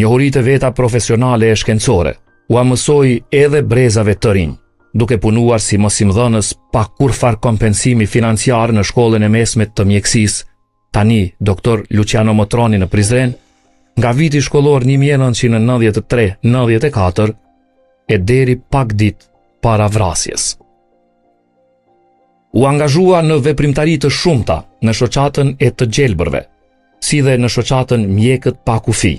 Njohuritë e veta profesionale e shkencore ua mësoi edhe brezave të rinj, duke punuar si mësimdhënës pa kurfar kompensimi financiar në shkollën e mesme të mjekësisë, tani Dr. Luciano Motroni në Prizren, nga viti shkollor 1993-94 e deri pak ditë para vrasjes. U angazhua në veprimtari të shumta në shoqatën e të gjelbërve, si dhe në shoqatën Mjekët pa kufi.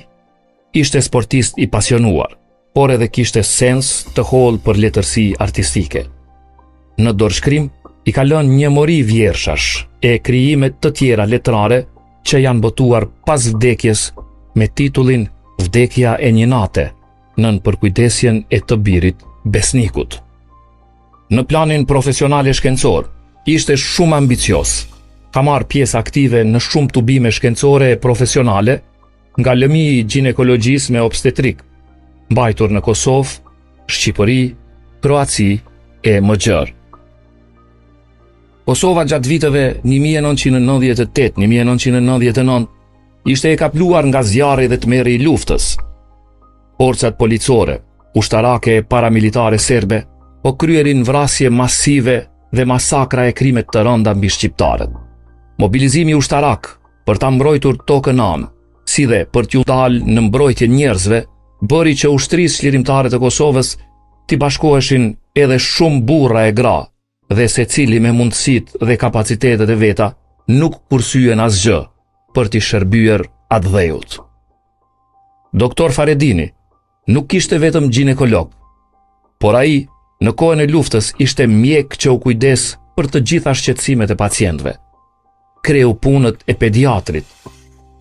Ishte sportist i pasionuar, por edhe kishte sens të hollë për letërsi artistike. Në dorëshkrim i ka lënë një mori vjershash e krijimet të tjera letrare që janë botuar pas vdekjes me titullin Vdekja e një nate, nën përkujdesjen e të birit Besnikut. Në planin profesional e shkencor, ishte shumë ambicios. Ka marrë pjesë aktive në shumë tubime shkencore e profesionale, nga lëmi i ginekologjisë me obstetrik, mbajtur në Kosovë, Shqipëri, Kroaci e më gjërë. Kosova gjatë viteve 1998-1999 ishte e kapluar nga zjarri dhe tmerri i luftës. Forcat policore, ushtarake e paramilitare serbe, po kryerin vrasje masive dhe masakra e krimet të rënda mbi shqiptarët. Mobilizimi ushtarak për ta mbrojtur tokën anë, si dhe për t'ju dalë në mbrojtje njerëzve, bëri që ushtrisë çlirimtare të Kosovës t'i bashkoheshin edhe shumë burra e gra, dhe secili me mundësitë dhe kapacitetet e veta nuk kursyen asgjë për t'i shërbyer atë dheut. Doktor Faredini nuk ishte vetëm ginekolog, por ai në kohën e luftës ishte mjek që u kujdes për të gjitha shqetësimet e pacientëve. Kreu punët e pediatrit,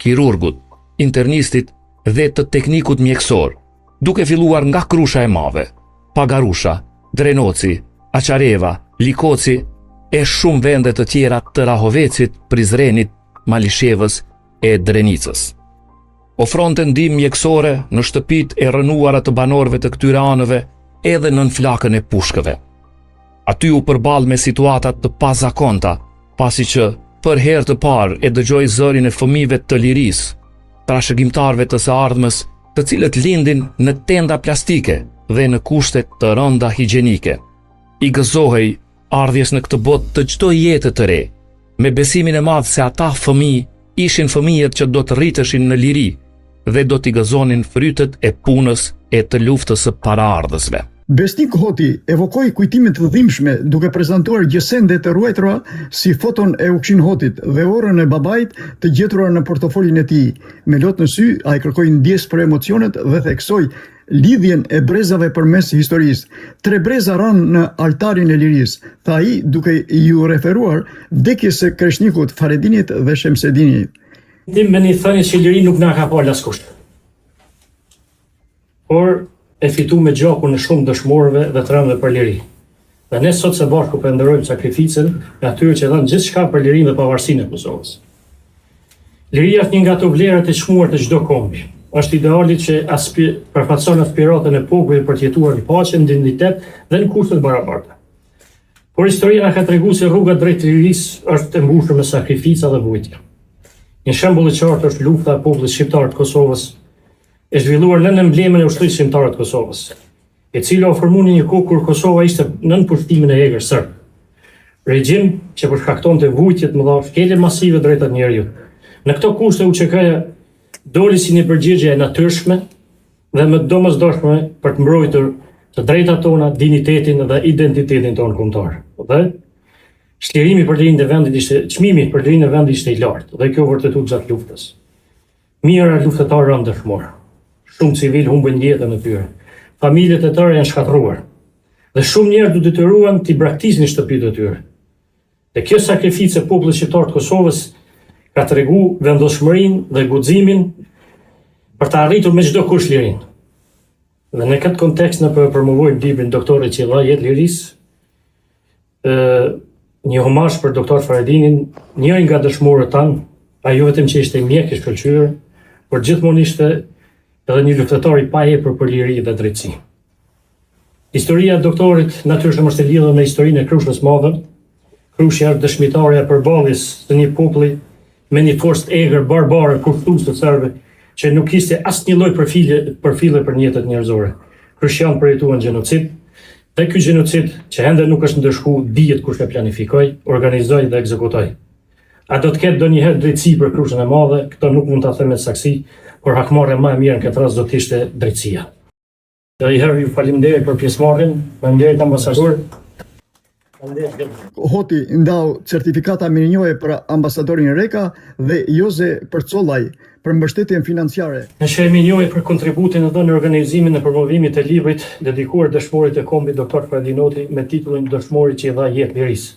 kirurgut, internistit dhe të teknikut mjekësor, duke filluar nga Krusha e Mave, Pagarusha, Drenoci, Aqareva, Likoci e shumë vende të tjera të Rahovecit, Prizrenit, Malishevës e Drenicës. Ofronte ndihmë mjekësore në shtëpitë e rënuara të banorëve të këtyre anëve edhe nën flakën e pushkëve. Aty u përball me situata të pazakonta, pasi që për herë të parë e dëgjoi zërin e fëmijëve të lirisë, trashëgimtarëve të së ardhmës, të cilët lindin në tenda plastike dhe në kushte të rënda higjienike. I gëzohej ardhjes në këtë botë të çdo jete të re, me besimin e madh se ata fëmijë ishin fëmijët që do të rriteshin në liri dhe do t'i gëzonin frytet e punës e të luftës së paraardhësve. Besnik Hoti evokoi kujtimet të dhimbshme duke prezantuar gjësende të ruajtura si foton e Ukshin Hotit dhe orën e babait të gjetura në portofolin e tij. Me lot në sy, ai kërkoi ndjes për emocionet dhe theksoi lidhjen e brezave përmes historisë. 3 breza ranë në altarin e lirisë, tha ai duke ju referuar vdekjes së Kreshnikut, Faredinit dhe Shemsedinit. Tim me një thënie që liri nuk na ka parë askush. Por e fitu me gjakun në shumë dëshmorëve dhe të rëndëve për liri. Dhe ne sot së bashku përndërojmë sakrificën e atyre që dhanë gjithçka për lirinë dhe pavarësinë e Kosovës. Liria është një nga ato vlerat e çmuar të çdo kombi. Është ideali që përfaqëson aspiratën e popullit për të jetuar në paqe, në dinjitet dhe në kushte të barabarta. Por historia na ka treguar se rruga drejt lirisë është e mbushur me sakrifica dhe vujtje. Një shembull i qartë është lufta e popullit shqiptar të Kosovës, e zhvilluar nën emblemin e ushtrisë shqiptare të Kosovës, e cila u formua në një kohë kur Kosova ishte nën pushtimin e egër serb. Regjim që përshkaktonte vujtje të mëdha, shkelje masive drejtat njerëzit. Në këto kushte UÇK-ja doli si një përgjigje e natyrshme dhe më domosdoshme për të mbrojtur të drejtat tona, dinjitetin dhe identitetin tonë kombëtar. Dhe çmimi për lirinë e vendit ishte i lartë dhe kjo vërtetu gjatë luftës. Mijëra luftëtarë rënë dëshmor. Shumë civil humbën jetën e tyre. Familjet e tyre janë shkatërruar. Dhe shumë njerëz u detyruan t'i braktisnin shtëpitë e tyre. Dhe kjo sakrificë e popullit shqiptar të Kosovës ka treguar vendoshmërinë dhe guximin për të arritur me çdo kush lirinë. Dhe në këtë kontekst ne promovojmë librin Doktorit Qella, Jetë lirisë, një homazh për doktor Faredinin, njëri nga dëshmorët tanë, ai jo vetëm që ishte mjek i shkëlqyer, por gjithmonë ishte edhe një luftëtar i pahepër për liri dhe drejtësi. Historia e doktorit natyrisht është e lidhur me historinë e Krushës së Madhe. Krushja është dëshmitare e përballjes së një populli me një forcë egër barbare kushtues të serbëve që nuk kishte asnjë lloj përfile për jetët njerëzore. Kryshtian përjetuan gjenocid, dhe ky gjenocid që ende nuk është ndëshku, dihet kush e planifikoi, organizoi dhe ekzekutoi. A do të ketë ndonjëherë drejtësi për Krushën e Madhe? Këto nuk mund ta them me saksi, por hakmarrja më e mirë në këtë rast do të ishte drejtësia. Dhe i herë ju faleminderit për pjesëmarrjen, faleminderit ambasador. Hoti ndau certifikata mirinjoje për ambasadorin Reka dhe Joze Përcollaj për mbështetjen financiare. Në shehemi njohje për kontributin e dhënë në organizimin e promovimit të librit dedikuar dëshmorit të kombit Dr. Fradinoti me titullin Dëshmori që i dha jetë lirisë.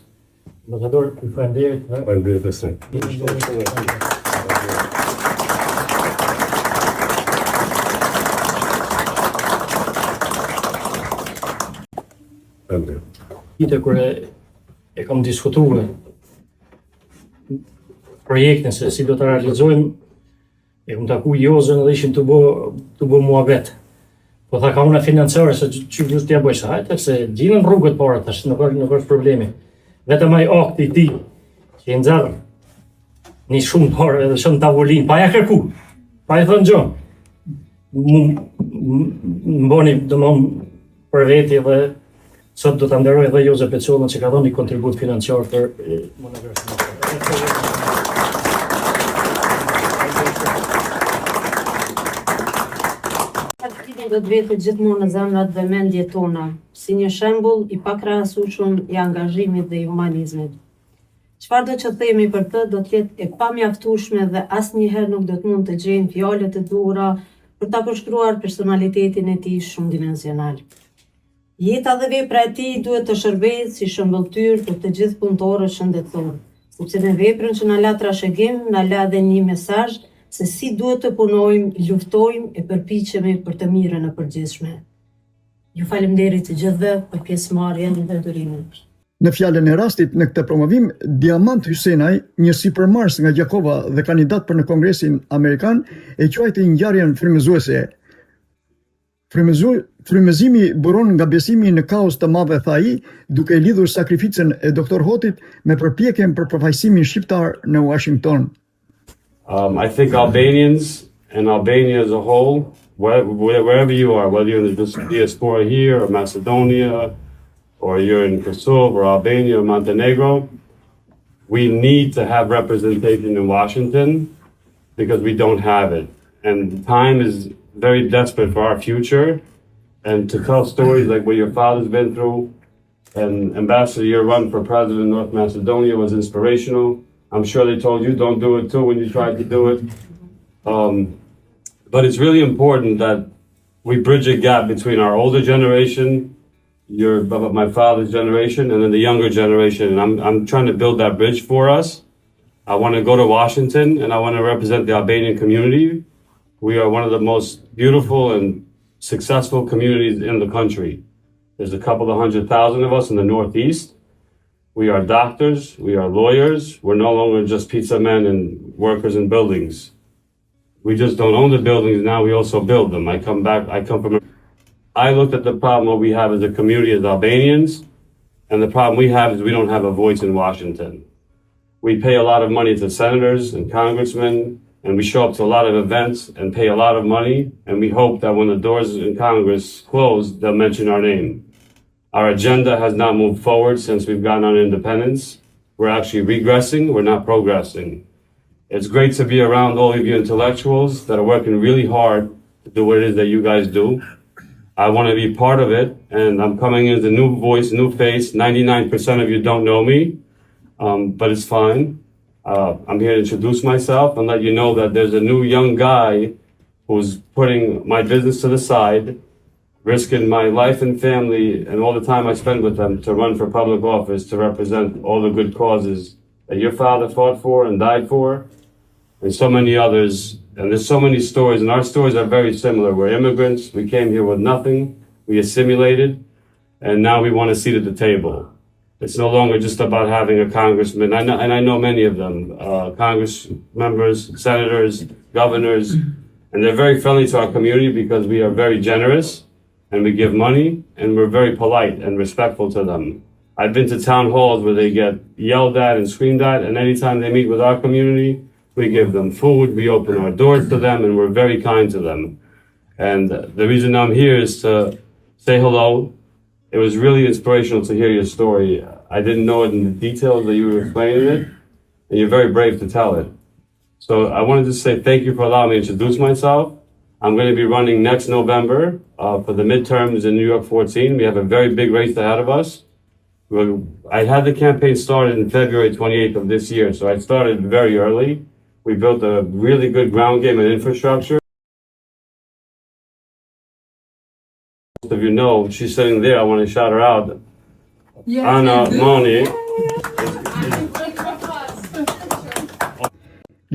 Ambasador, ju faleminderit. Faleminderit të Ite kur e kam diskutuar projektin se si do të realizojmë, e kam taku Jozën edhe ishim të bë muhabet. Po tha ka una financiare se që just t'ja bëjsh hajtë, se gjinën rrugët para tash, nuk është problemi. Vetëm ai akti i tij që i nxjerr një shumë parë edhe shumë tavolin, pa ja kërku. Pa i thënë Gjon. Mboni domthon për veti dhe sot do ta nderoj edhe Joze Pecollën që ka dhënë një kontribut financiar për monografinë. Do të vete gjithmonë në zemrat dhe mendjet tona, si një shembull i pakrahasueshëm i angazhimit dhe i humanizmit. Çfarë do që themi për të do të jetë e pamjaftueshme dhe asnjëherë nuk do të mund të gjejmë fjalët e duhura për ta përshkruar personalitetin e tij shumë dimensional. Jeta dhe vepra e tij duhet të shërbejë si shëmbulltyr për të gjithë punëtorët shëndetësor, sepse në veprën që na la trashëgim, na la edhe një mesazh se si duhet të punojmë, luftojmë e përpiqemi për të mirën e përgjithshme. Ju faleminderit të gjithëve për pjesëmarrjen dhe durimin. Në fjalën e rastit në këtë promovim, Diamant Hysenaj, një sipërmarrës nga Gjakova dhe kandidat për në Kongresin Amerikan, e quajti ngjarjen frymëzuese. Frymëzimi buron nga besimi në kaos të madh, tha ai, duke lidhur sakrificën e Dr. Hotit me përpjekjen për përfaqësimin shqiptar në Washington. I think Albanians and Albania as a whole, wherever you are, whether you're in the diaspora here or Macedonia, or you're in Kosovo or Albania or Montenegro, we need to have representation in Washington because we don't have it. And the time is very desperate for our future, and to tell stories like what your father's been through. And Ambassador, your run for president of North Macedonia was inspirational. I'm sure they told you don't do it too when you tried to do it. But it's really important that we bridge a gap between our older generation, my father's generation, and then the younger generation. And I'm trying to build that bridge for us. I want to go to Washington and I want to represent the Albanian community. We are one of the most beautiful and successful communities in the country. There's a couple of 100,000 of us in the Northeast. We are doctors, we are lawyers. We're no longer just pizza men and workers in buildings. We just don't own the buildings now, we also build them. I looked at the problem what we have as a community as Albanians, and the problem we have is we don't have a voice in Washington. We pay a lot of money to senators and congressmen, and we show up to a lot of events and pay a lot of money, and we hope that when the doors in Congress close, they'll mention our name. Our agenda has not moved forward since we've gotten our independence. We're actually regressing, we're not progressing. It's great to be around all of you intellectuals that are working really hard to do what it is that you guys do. I want to be part of it, and I'm coming in as a new voice, new face. 99% of you don't know me, but it's fine. I'm here to introduce myself and let you know that there's a new young guy who's putting my business to the side, risking my life and family and all the time I spend with them to run for public office, to represent all the good causes that your father fought for and died for, and so many others. And there's so many stories, and our stories are very similar. We're immigrants, we came here with nothing, we assimilated, and now we want a seat at the table. It's no longer just about having a congressman, and I know many of them, Congress members, senators, governors, and they're very friendly to our community because we are very generous, and we give money, and we're very polite and respectful to them. I've been to town halls where they get yelled at and screamed at, and anytime they meet with our community, We give them food, we open our doors to them, and we're very kind to them. And the reason I'm here is to say hello. It was really inspirational to hear your story. I didn't know it in the details that you were explaining it, and you're very brave to tell it. So I wanted to say thank you for allowing me to introduce myself. I'm going to be running next November for the midterms in New York 14. We have a very big race ahead of us. I had the campaign started in February 28th of this year, so I started very early. We built a really good ground game and infrastructure. Most of you know, she's sitting there. I want to shout her out. Yes. Anna Moni.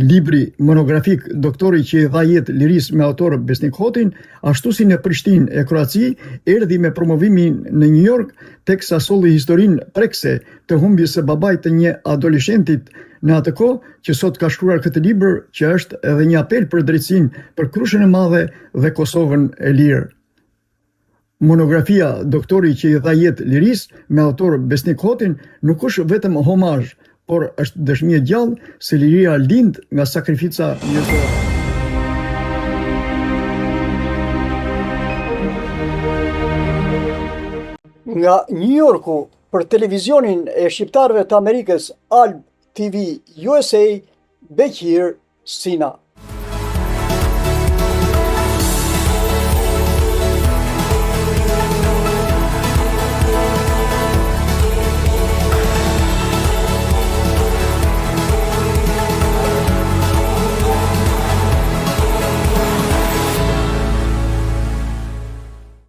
Libri monografik doktori që i dha jetë lirisë me autor Besnik Hotin, ashtu si në Prishtinë e Kroaci, erdhi me promovimin në New York, teksa solli historinë prekse të humbjes së babait të një adoleshentit në atë kohë, që sot ka shkruar këtë libër, që është edhe një apel për drejtësinë për Krushën e Madhe dhe Kosovën e lirë. Monografia doktori që i dha jetë lirisë me autor Besnik Hotin nuk është vetëm homazh, por është dëshmi e gjallë se liria lind nga sakrifica njerëzore. Nga New Yorku, për televizionin e shqiptarëve të Amerikës Alb TV USA, Bekir Sina.